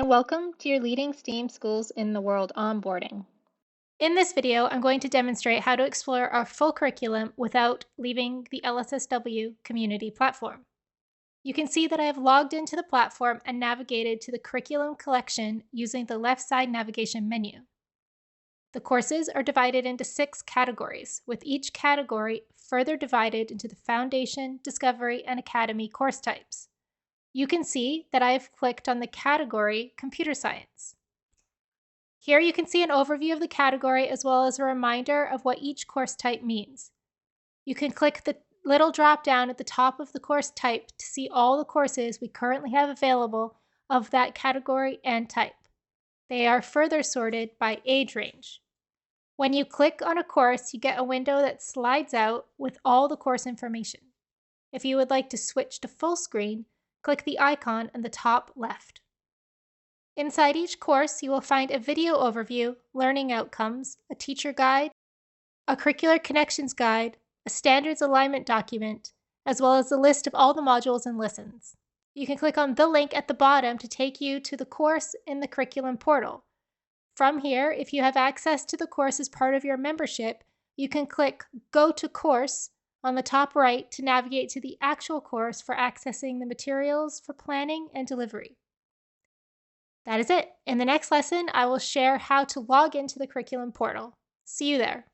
Welcome to your leading STEAM schools in the world onboarding. In this video, I'm going to demonstrate how to explore our full curriculum without leaving the LSSW community platform. You can see that I have logged into the platform and navigated to the curriculum collection using the left side navigation menu. The courses are divided into 6 categories, with each category further divided into the Foundation, Discovery, and Academy course types. You can see that I have clicked on the category Computer Science. Here you can see an overview of the category as well as a reminder of what each course type means. You can click the little drop down at the top of the course type to see all the courses we currently have available of that category and type. They are further sorted by age range. When you click on a course, you get a window that slides out with all the course information. If you would like to switch to full screen, click the icon in the top left. Inside each course, you will find a video overview, learning outcomes, a teacher guide, a curricular connections guide, a standards alignment document, as well as a list of all the modules and lessons. You can click on the link at the bottom to take you to the course in the curriculum portal. From here, if you have access to the course as part of your membership, you can click Go to Course on the top right to navigate to the actual course for accessing the materials for planning and delivery. That is it. In the next lesson, I will share how to log into the curriculum portal. See you there.